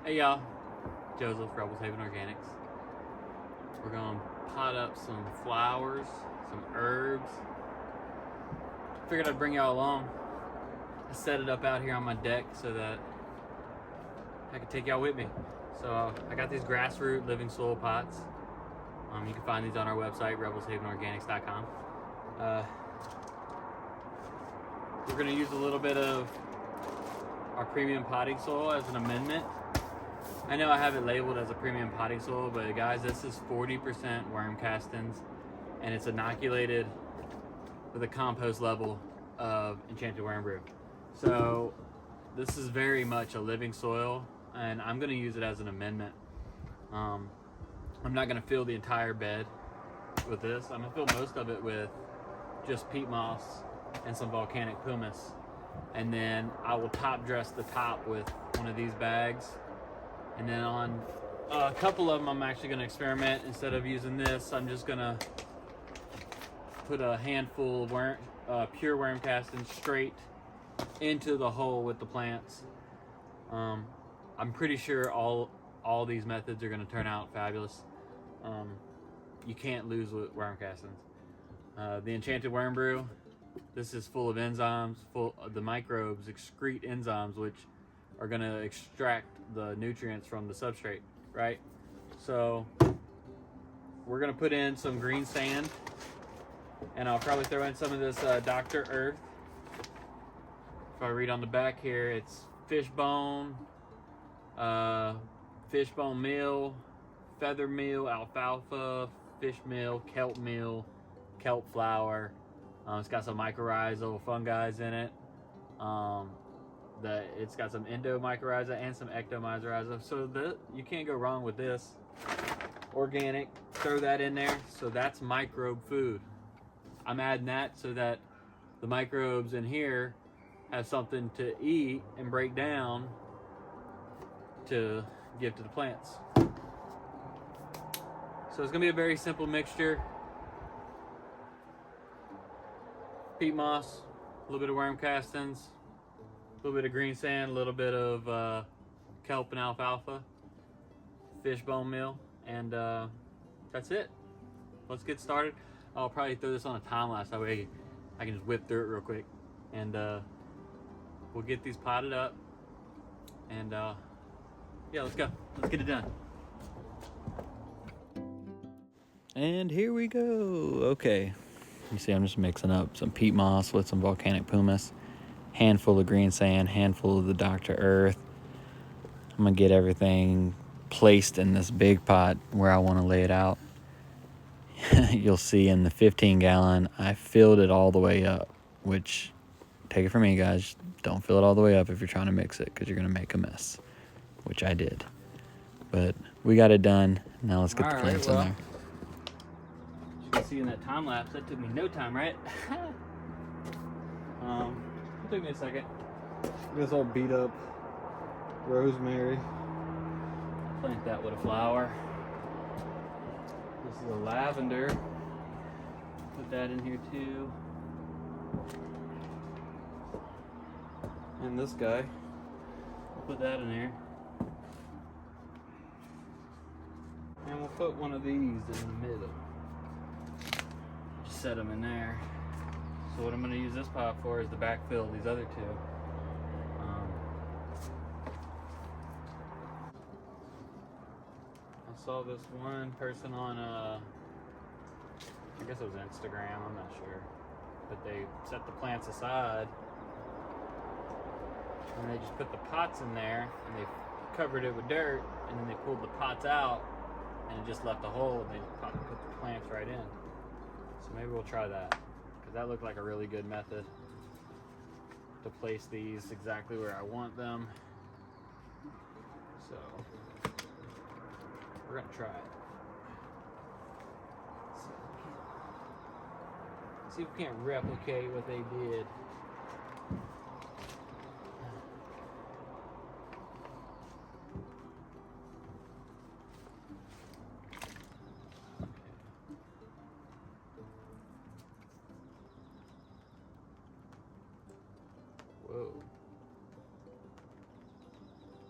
Hey y'all, Joseph, Rebels Haven Organics. We're gonna pot up some flowers, some herbs. Figured I'd bring y'all along. I set it up out here on my deck so that I could take y'all with me. So I got these grassroot living soil pots. You can find these on our website, rebelshavenorganics.com. We're gonna use a little bit of our premium potting soil as an amendment. I know I have it labeled as a premium potting soil, but guys, this is 40% worm castings, and it's inoculated with a compost level of Enchanted Worm Brew. So this is very much a living soil, and I'm going to use it as an amendment. I'm not going to fill the entire bed with this. I'm going to fill most of it with just peat moss and some volcanic pumice, and then I will top dress the top with one of these bags. And then on a couple of them, I'm actually going to experiment. Instead of using this, I'm just going to put a handful of pure worm castings straight into the hole with the plants. I'm pretty sure all these methods are going to turn out fabulous. You can't lose with worm castings. The Enchanted Worm Brew, this is full of enzymes. The microbes excrete enzymes, which are going to extract the nutrients from the substrate, right? So we're going to put in some green sand, and I'll probably throw in some of this Dr. Earth. If I read on the back here, it's fish bone meal, feather meal, alfalfa, fish meal, kelp flour. It's got some mycorrhizal fungi in it. It's got some endomycorrhiza and some ectomycorrhiza, so you can't go wrong with this. Organic, throw that in there. So that's microbe food. I'm adding that so that the microbes in here have something to eat and break down to give to the plants. So it's gonna be a very simple mixture. Peat moss, a little bit of worm castings, a little bit of green sand, a little bit of kelp and alfalfa, fish bone meal, and that's it. Let's get started. I'll probably throw this on a time lapse, that way I can just whip through it real quick, and we'll get these potted up, and yeah, let's go. Let's get it done. And here we go. Okay, you see I'm just mixing up some peat moss with some volcanic pumice, handful of green sand, handful of the Dr. Earth. I'm gonna get everything placed in this big pot where I want to lay it out. You'll see in the 15-gallon, I filled it all the way up, which, take it from me guys, don't fill it all the way up if you're trying to mix it, because you're gonna make a mess, which I did. But we got it done. Now let's get the plants in there. As you can see in that time lapse, that took me no time, right? It took me a second. This old beat up rosemary. Plant that with a flower. This is a lavender. Put that in here too. And this guy. Put that in there. And we'll put one of these in the middle. Just set them in there. So what I'm going to use this pot for is to backfill these other two. I saw this one person on, I guess it was Instagram, I'm not sure. But they set the plants aside, and they just put the pots in there, and they covered it with dirt, and then they pulled the pots out, and it just left a hole, and they put the plants right in. So maybe we'll try that, because that looked like a really good method to place these exactly where I want them. So we're gonna try it. See if we can't replicate what they did. Whoa.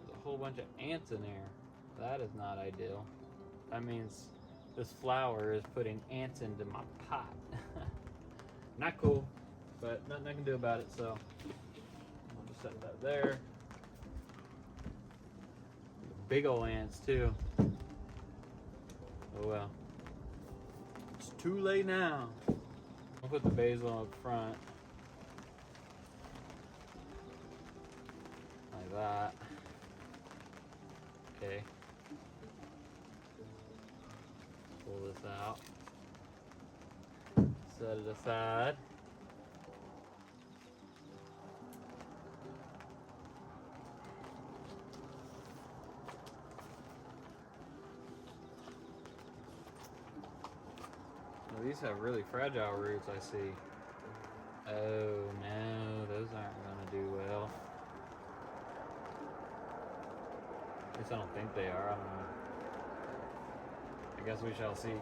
There's a whole bunch of ants in there. That is not ideal. That means this flower is putting ants into my pot. Not cool, but nothing I can do about it, so I'll just set that there. Big old ants too. Oh well. It's too late now. I'll put the basil up front. Like that. Okay. Pull this out. Set it aside. Well, these have really fragile roots, I see. Oh no, those aren't gonna do well. At least I don't think they are, I don't know. I guess we shall see.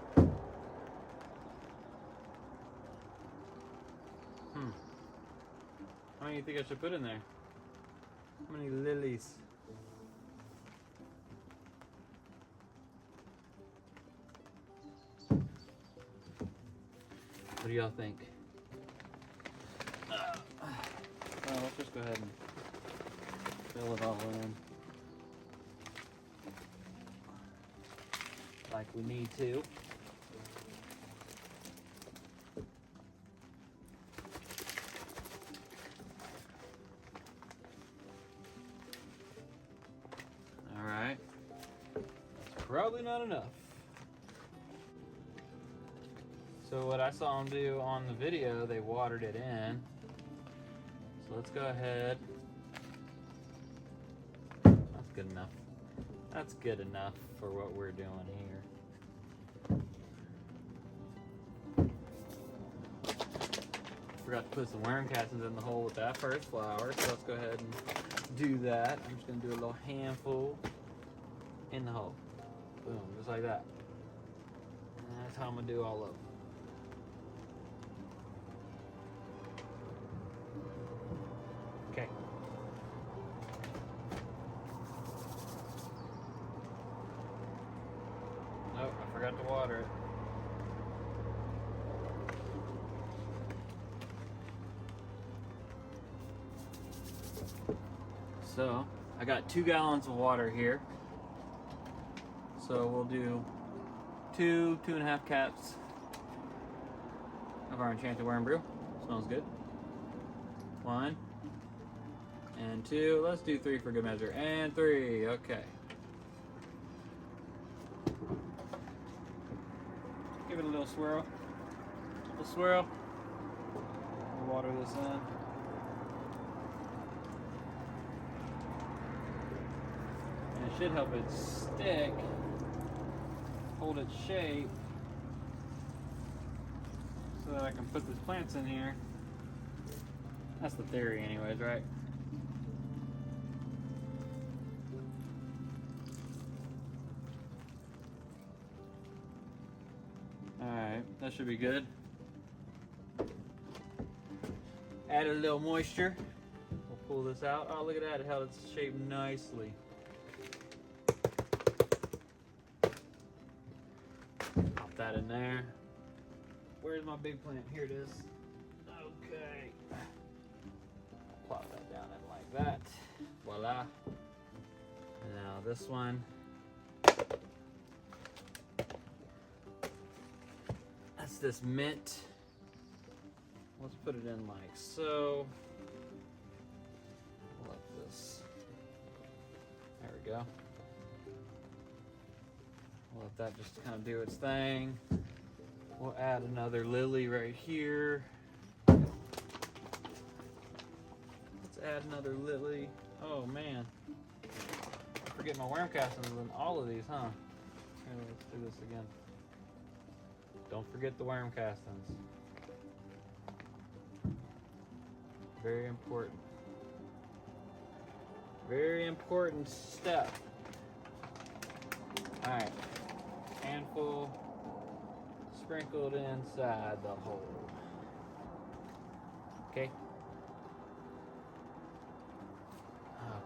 How many do you think I should put in there? How many lilies? What do y'all think? Well, let's just go ahead and fill it all in. Like we need to. Alright. That's probably not enough. So what I saw them do on the video, they watered it in. So let's go ahead. That's good enough. That's good enough for what we're doing here. Forgot to put some worm castings in the hole with that first flower, so let's go ahead and do that. I'm just gonna do a little handful in the hole. Boom, just like that. And that's how I'm gonna do all of them. Okay. Nope, I forgot to water it. So, I got 2 gallons of water here. So we'll do 2.5 caps of our enchanted worm brew. Smells good. 1 and 2. Let's do 3 for good measure. And 3. Okay. Give it a little swirl. A little swirl. We'll water this in. And it should help it stick, hold its shape, so that I can put these plants in here. That's the theory anyways, right? Alright, that should be good. Add a little moisture. We'll pull this out. Oh, look at that, it held its shape nicely. Pop that in there. Where's my big plant? Here it is. Okay. Plop that down in like that. Voila. Now this one. That's this mint. Let's put it in like so. Let this. There we go. We'll let that just kind of do its thing. We'll add another lily right here. Let's add another lily. Oh man. I forget my worm castings in all of these, huh? Here, let's do this again. Don't forget the worm castings. Very important. Very important step. Alright. Handful sprinkled inside the hole. Okay.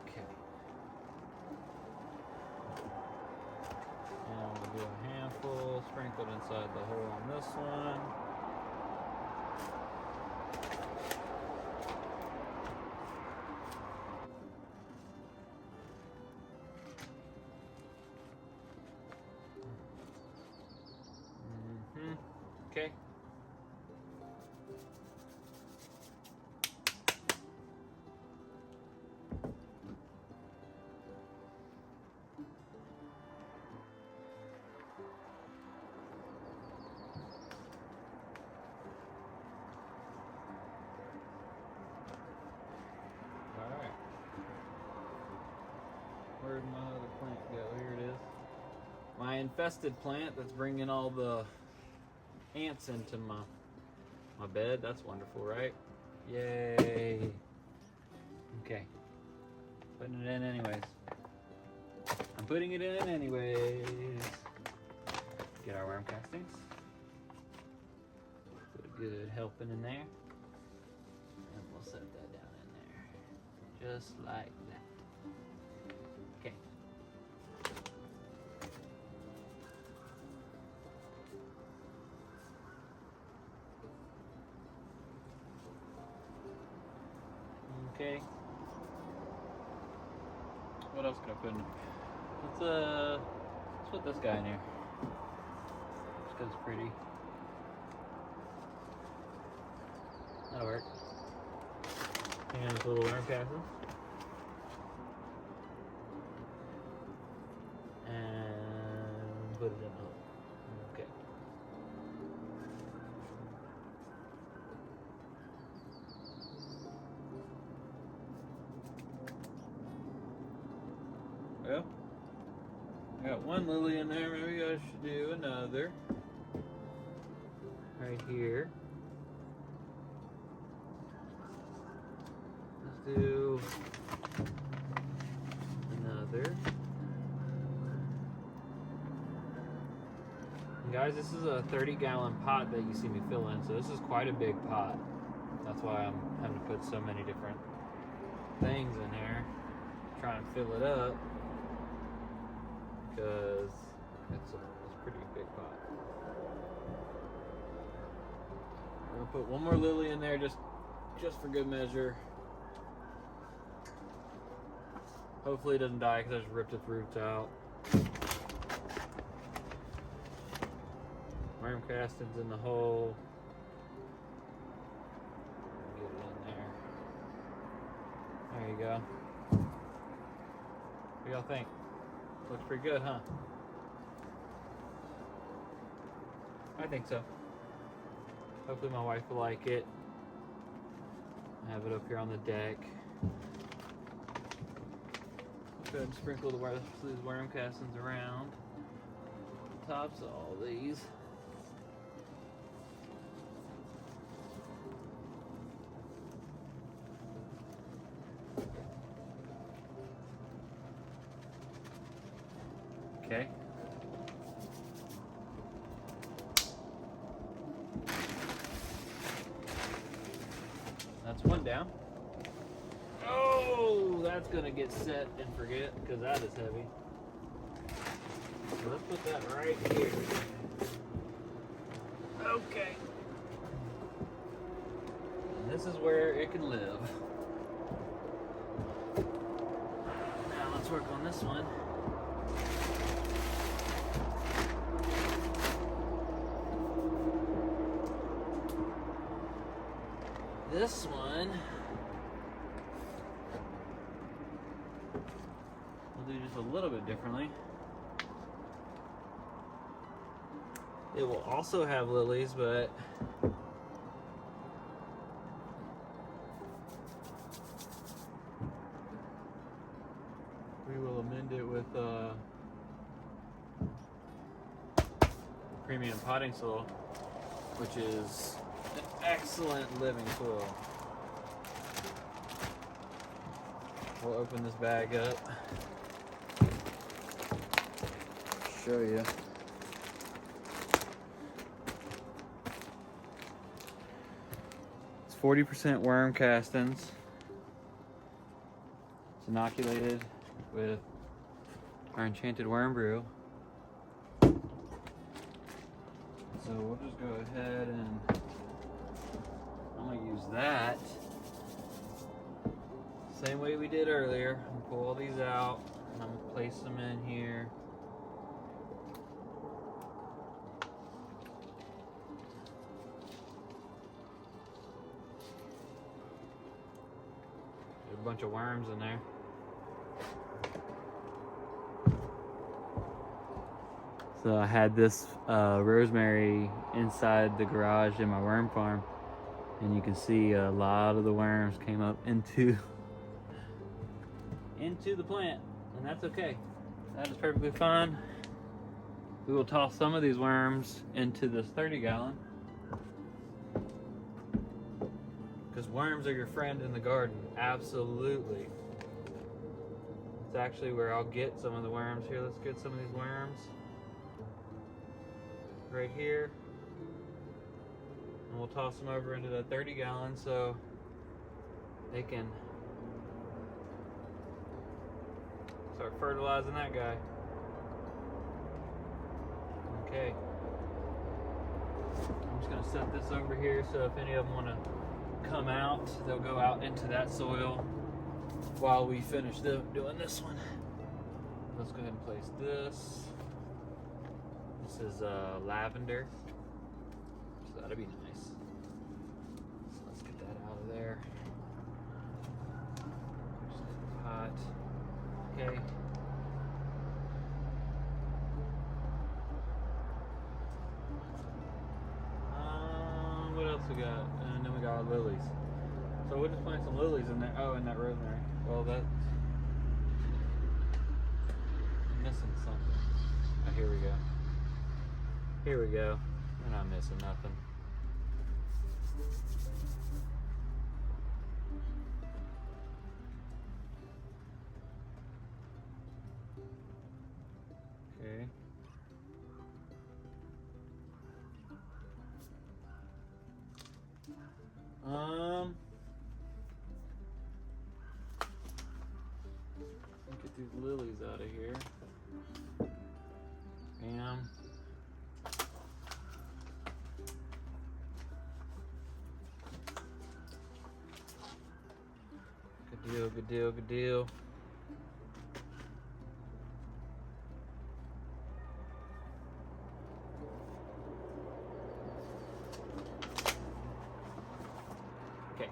Okay. put inside the hole on this one. Okay. Alright. Where'd my other plant go? Here it is. My infested plant that's bringing all the ants into my bed. That's wonderful, right? Yay. Okay. Putting it in anyways. I'm putting it in anyways. Get our worm castings. Put a good helping in there. And we'll set that down in there. Just like that. Okay. Okay. What else can I put in? Let's put this guy in here. Just because it's pretty. That'll work. And this little worm casting. And put it in the hole. Okay. Well, I got one lily in there. Maybe I should do another. Right here. Let's do another. And guys, this is a 30-gallon pot that you see me fill in, so this is quite a big pot. That's why I'm having to put so many different things in here. Try and fill it up. Because it's a pretty big pot. I'm gonna put one more lily in there just for good measure. Hopefully it doesn't die because I just ripped its roots out. Worm castings in the hole. Get it in there. There you go. What do y'all think? Looks pretty good, huh? I think so. Hopefully my wife will like it. I have it up here on the deck. Go ahead and sprinkle these worm castings around the tops of all these. Okay. That's one down. Oh, that's gonna get set and forget because that is heavy. So let's put that right here. Okay. And this is where it can live. Now let's work on this one. This one, we'll do just a little bit differently. It will also have lilies, but we will amend it with premium potting soil, which is an excellent living soil. We'll open this bag up, show you. It's 40% worm castings. It's inoculated with our enchanted worm brew. So we'll just go ahead and I'm gonna use that same way we did earlier. I'm gonna pull all these out and I'm gonna place them in here. There's a bunch of worms in there. So I had this rosemary inside the garage in my worm farm, and you can see a lot of the worms came up into the plant, and that's okay. That is perfectly fine. We will toss some of these worms into this 30-gallon because worms are your friend in the garden. Absolutely. It's actually where I'll get some of the worms. Here, let's get some of these worms right here, and we'll toss them over into the 30-gallon so they can start fertilizing that guy. Okay, I'm just gonna set this over here so if any of them want to come out, they'll go out into that soil while we finish doing this one. Let's go ahead and place this. This is lavender, so that'll be nice. So let's get that out of there. Just get the pot. Okay. What else we got? And then we got our lilies. So we'll just plant some lilies in there. Oh, and that rosemary. Well, that's missing something. Oh, here we go. Here we go. We're not missing nothing. Okay. Get these lilies out of here. Bam. Good deal, good deal, good deal. Okay.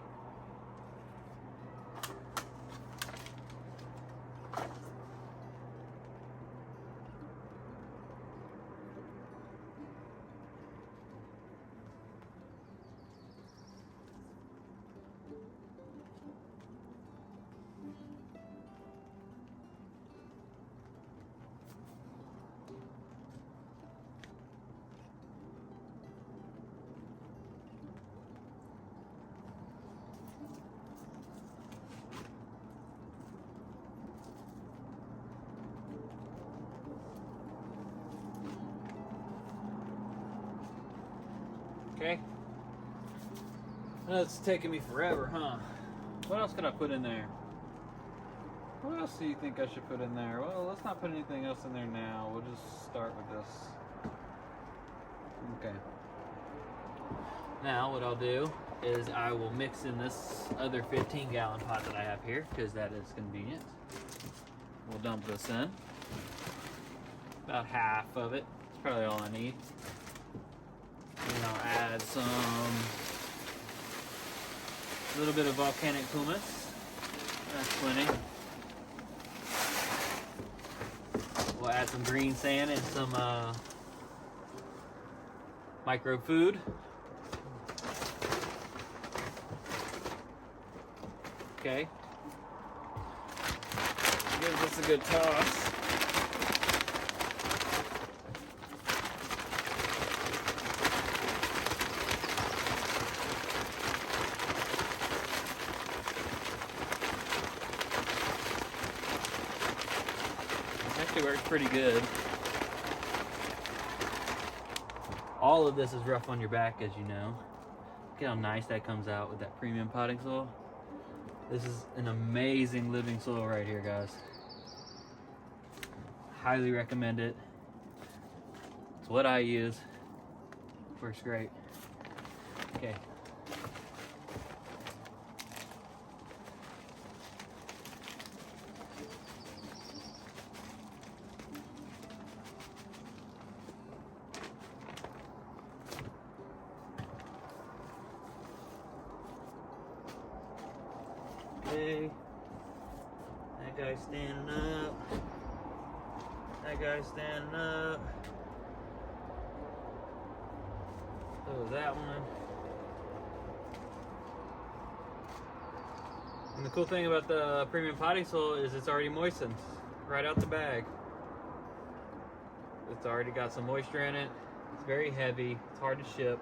Okay. That's taking me forever, huh? What else could I put in there? What else do you think I should put in there? Well, let's not put anything else in there now. We'll just start with this. Okay. Now what I'll do is I will mix in this other 15-gallon pot that I have here because that is convenient. We'll dump this in. About half of it. It's probably all I need. And I'll add a little bit of volcanic pumice. That's plenty. We'll add some green sand and some microbe food. Okay. Give this a good toss. Works pretty good. All of this is rough on your back, as you know. Look how nice that comes out with that premium potting soil. This is an amazing living soil right here, guys. Highly recommend it. It's what I use. Works great. Okay. Okay. That guy's standing up. That guy's standing up. So that one. And the cool thing about the premium potting soil is it's already moistened right out the bag. It's already got some moisture in it. It's very heavy. It's hard to ship.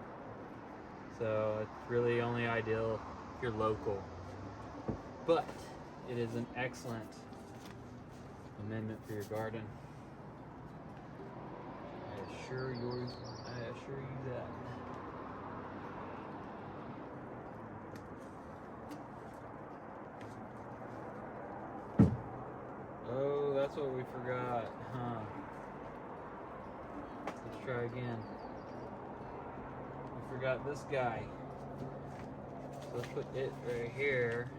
So it's really only ideal if you're local. But it is an excellent amendment for your garden. I assure you that. Oh, that's what we forgot, huh? Let's try again. We forgot this guy. So let's put it right here.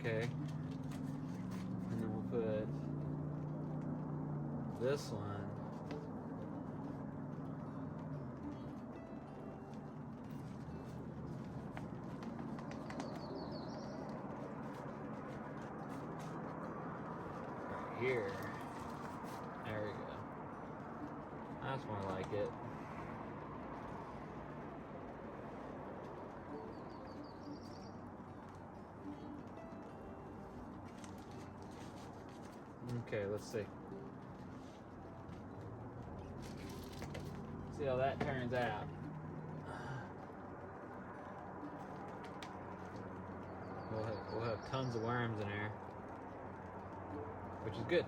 Okay. And then we'll put this one. Right here. There we go. That's more like it. Okay, let's see. See how that turns out. We'll have tons of worms in there, which is good.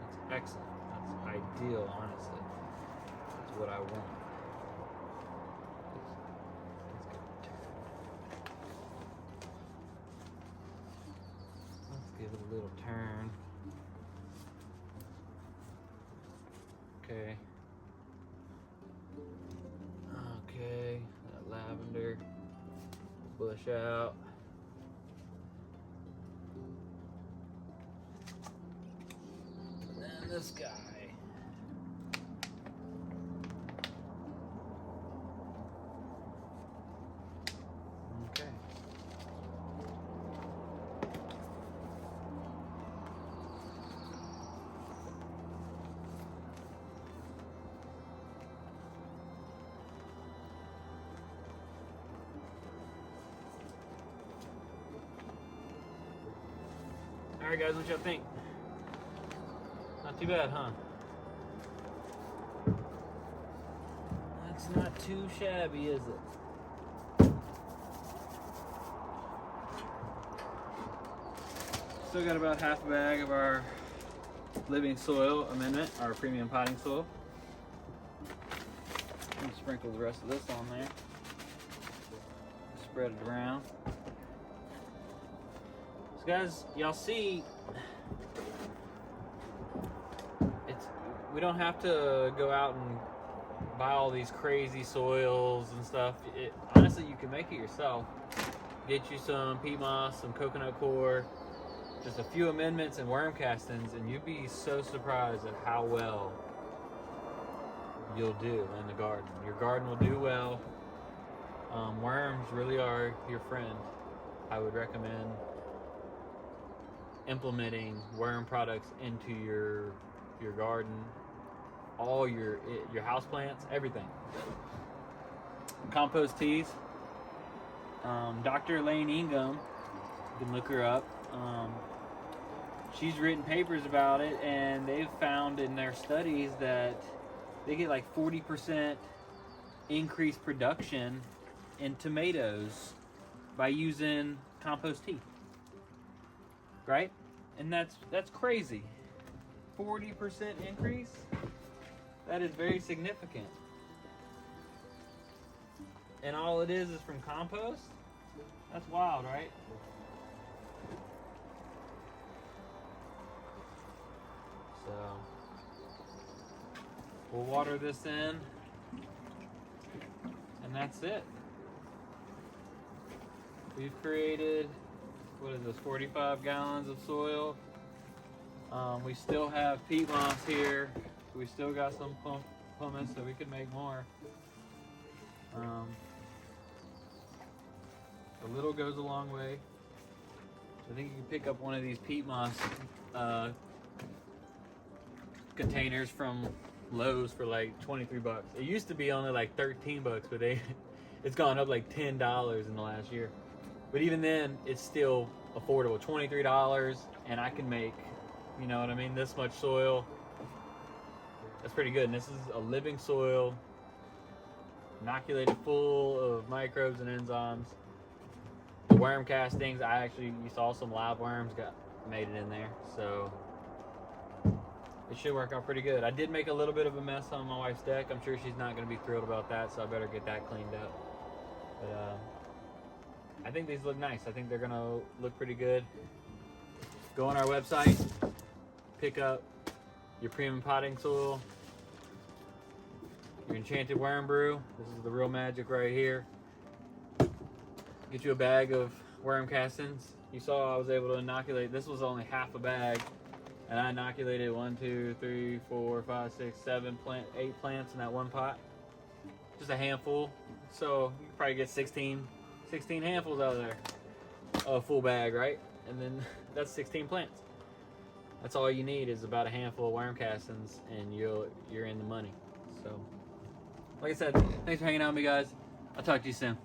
That's excellent. That's ideal, honestly. That's what I want. Let's give it a little turn. Okay. Okay, that lavender bush out. And then this guy. Okay. Alright guys, what y'all think? Not too bad, huh? That's not too shabby, is it? Still got about half a bag of our living soil amendment, our premium potting soil. I'm gonna sprinkle the rest of this on there. Spread it around. So guys, y'all see, we don't have to go out and buy all these crazy soils and stuff. Honestly, you can make it yourself. Get you some peat moss, some coconut coir, just a few amendments and worm castings, and you'd be so surprised at how well you'll do in the garden. Your garden will do well. Worms really are your friend. I would recommend implementing worm products into your garden, all your house plants, everything. Compost teas. Dr. Elaine Ingham, you can look her up. She's written papers about it, and they've found in their studies that they get like 40% increased production in tomatoes by using compost tea. Right? And that's crazy. 40% increase? That is very significant. And all it is from compost? That's wild, right? So We'll water this in, and that's it. We've created, what is this, 45 gallons of soil. We still have peat moss here. We still got some pumice, so we could make more. A little goes a long way. I think you can pick up one of these peat moss containers from Lowe's for like 23 bucks. It used to be only like 13 bucks, but it's gone up like $10 in the last year. But even then, it's still affordable. $23, and I can make, you know what I mean, this much soil. That's pretty good. And this is a living soil, inoculated full of microbes and enzymes. The worm castings, you saw some live worms made it in there, so it should work out pretty good. I did make a little bit of a mess on my wife's deck. I'm sure she's not going to be thrilled about that, so I better get that cleaned up. But I think these look nice. I think they're going to look pretty good. Go on our website, pick up your premium potting soil, your enchanted worm brew. This is the real magic right here. Get you a bag of worm castings. You saw I was able to inoculate. This was only half a bag, and I inoculated 1, 2, 3, 4, 5, 6, 7, 8 plants in that one pot. Just a handful. So you could probably get 16 handfuls out of there. A full bag, right? And then that's 16 plants. That's all you need is about a handful of worm castings, and you're in the money. So, like I said, thanks for hanging out with me, guys. I'll talk to you soon.